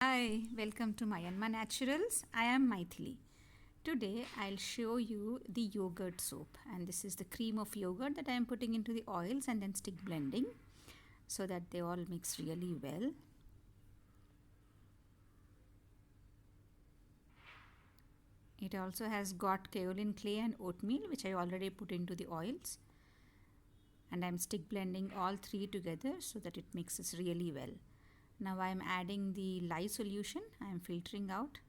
Hi, welcome to My&Ma Naturals. I am Maithili. Today I'll show you the yogurt soap, and this is the cream of yogurt that I am putting into the oils and then stick blending so that they all mix really well. It also has got kaolin clay and oatmeal, which I already put into the oils, and I'm stick blending all three together so that it mixes really well. Now I'm adding the lye solution. I'm filtering out.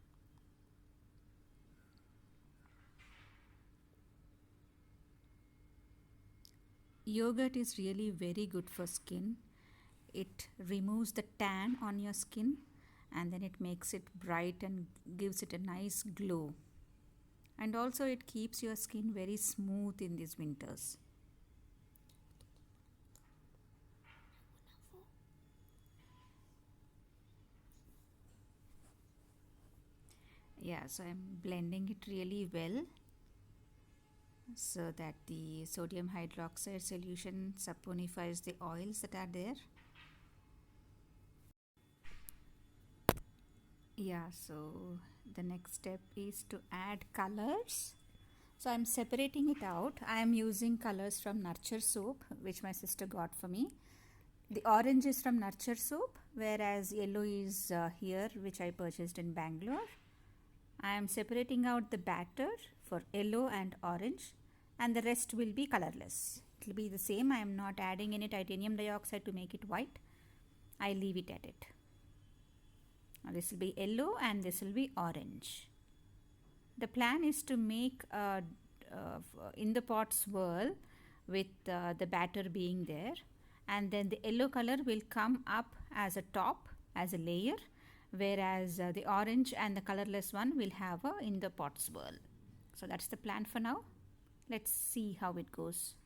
Yogurt is really very good for skin. It removes the tan on your skin and then it makes it bright and gives it a nice glow. And also it keeps your skin very smooth in these winters. Yeah, so I'm blending it really well so that the sodium hydroxide solution saponifies the oils that are there. Yeah, so the next step is to add colors. So I'm separating it out. I am using colors from Nurture soap, which my sister got for me. The orange is from Nurture soap, whereas yellow is here, which I purchased in Bangalore. I am separating out the batter for yellow and orange, and the rest will be colorless. It will be the same. I am not adding any titanium dioxide to make it white. I leave it at it. Now this will be yellow and this will be orange. The plan is to make in the pot swirl with the batter being there, and then the yellow color will come up as a top, as a layer, whereas the orange and the colorless one will have a in the pot swirl. So that's the plan for now. Let's see how it goes.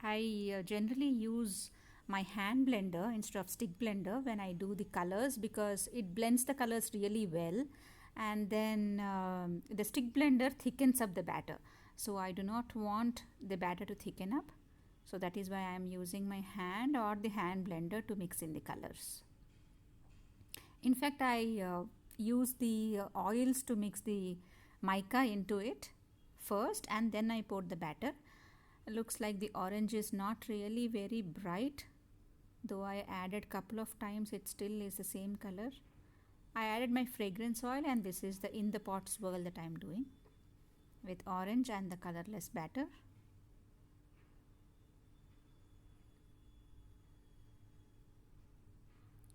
I generally use my hand blender instead of stick blender when I do the colors because it blends the colors really well, and then the stick blender thickens up the batter. So I do not want the batter to thicken up. So that is why I am using my hand or the hand blender to mix in the colors. In fact, I use the oils to mix the mica into it first and then I pour the batter. Looks like the orange is not really very bright, though I added couple of times it still is the same color. I added my fragrance oil and this is the in the pot swirl that I am doing with orange and the colorless batter.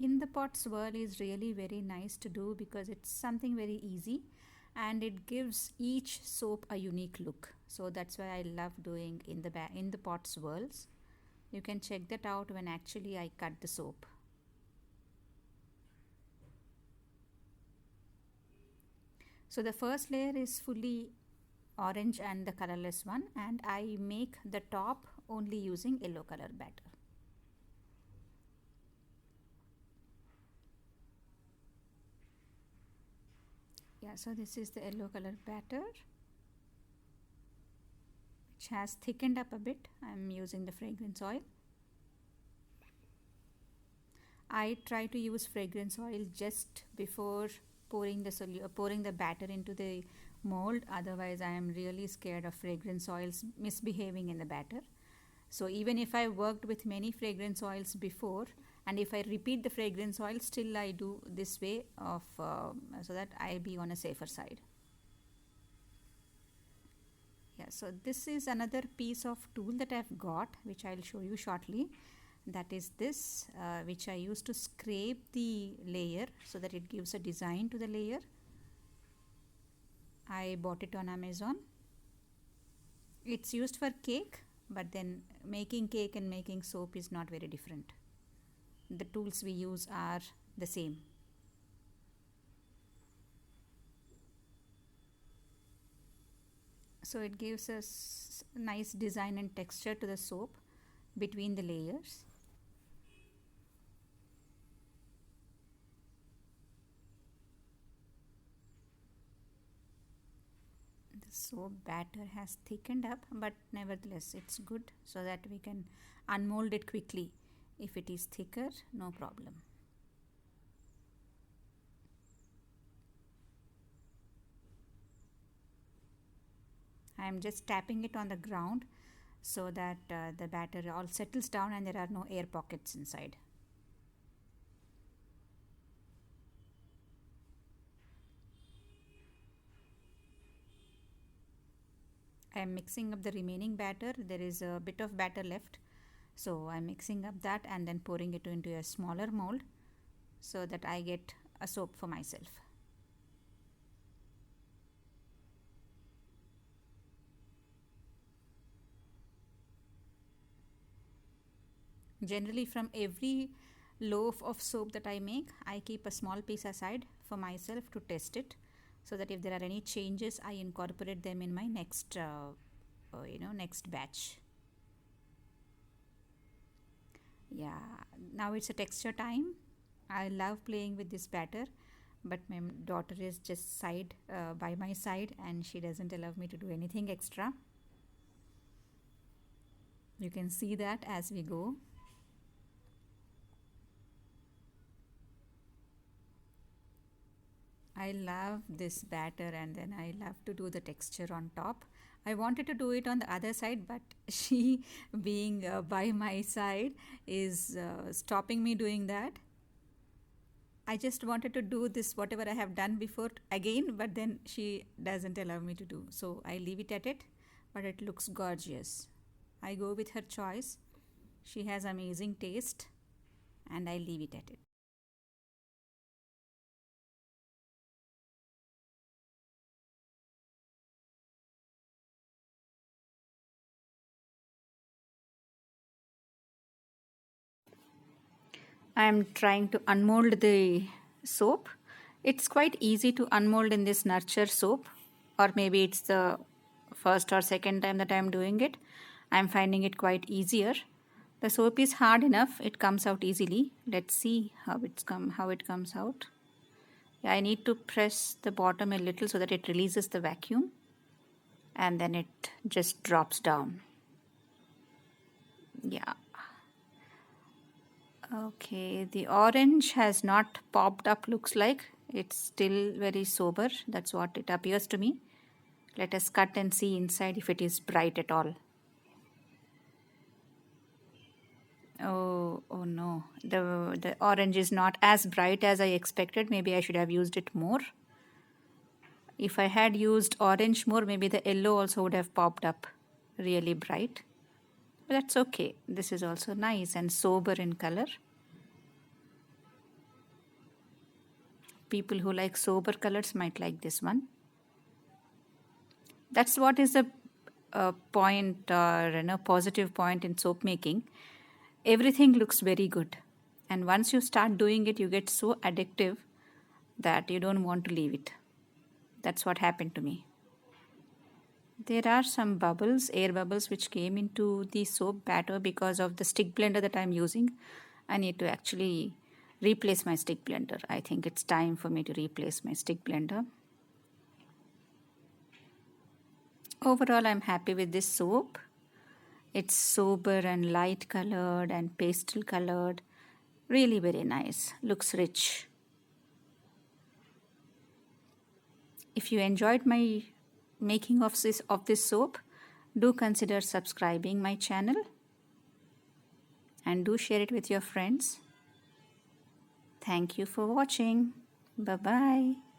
In the pot swirl is really very nice to do because it's something very easy and it gives each soap a unique look. So that's why I love doing in the pot swirls. You can check that out when actually I cut the soap. So the first layer is fully orange and the colorless one, and I make the top only using yellow color batter. Yeah, so this is the yellow color batter which has thickened up a bit. I'm using the fragrance oil. I try to use fragrance oil just before pouring the batter into the mold. Otherwise, I am really scared of fragrance oils misbehaving in the batter. So even if I worked with many fragrance oils before, and if I repeat the fragrance oil, still I do this way of so that I be on a safer side. Yeah, so this is another piece of tool that I've got, which I'll show you shortly. That is this, which I use to scrape the layer so that it gives a design to the layer. I bought it on Amazon. It's used for cake, but then making cake and making soap is not very different. The tools we use are the same. So it gives us nice design and texture to the soap between the layers. The So batter has thickened up, but nevertheless it's good so that we can unmold it quickly. If it is thicker, no problem. I am just tapping it on the ground so that the batter all settles down and there are no air pockets inside. I am mixing up the remaining batter. There is a bit of batter left, so I'm mixing up that and then pouring it into a smaller mold so that I get a soap for myself. Generally, from every loaf of soap that I make, I keep a small piece aside for myself to test it, so that if there are any changes, I incorporate them in my next batch. Yeah, now it's a texture time. I love playing with this batter, but my daughter is just by my side, and she doesn't allow me to do anything extra. You can see that as we go. I love this batter, and then I love to do the texture on top. I wanted to do it on the other side, but she, being by my side, is stopping me doing that. I just wanted to do this, whatever I have done before, again, but then she doesn't allow me to do. So I leave it at it, but it looks gorgeous. I go with her choice. She has amazing taste, and I leave it at it. I am trying to unmold the soap. It's quite easy to unmold in this nurture soap, or maybe it's the first or second time that I am doing it. I am finding it quite easier. The soap is hard enough; it comes out easily. Let's see how it comes out. Yeah, I need to press the bottom a little so that it releases the vacuum, and then it just drops down. Yeah. Okay, the orange has not popped up, looks like. It's still very sober. That's what it appears to me. Let us cut and see inside if it is bright at all. Oh no. The orange is not as bright as I expected. Maybe I should have used it more. If I had used orange more, maybe the yellow also would have popped up really bright. But that's okay. This is also nice and sober in color. People who like sober colors might like this one. That's what is the point, or positive point in soap making. Everything looks very good, and once you start doing it, you get so addictive that you don't want to leave it. That's what happened to me. There are some bubbles, air bubbles, which came into the soap batter because of the stick blender that I'm using. I need to actually replace my stick blender. I think it's time for me to replace my stick blender. Overall, I'm happy with this soap. It's sober and light colored and pastel colored. Really very nice. Looks rich. If you enjoyed my making of this soap, do consider subscribing my channel and do share it with your friends. Thank you for watching. Bye bye.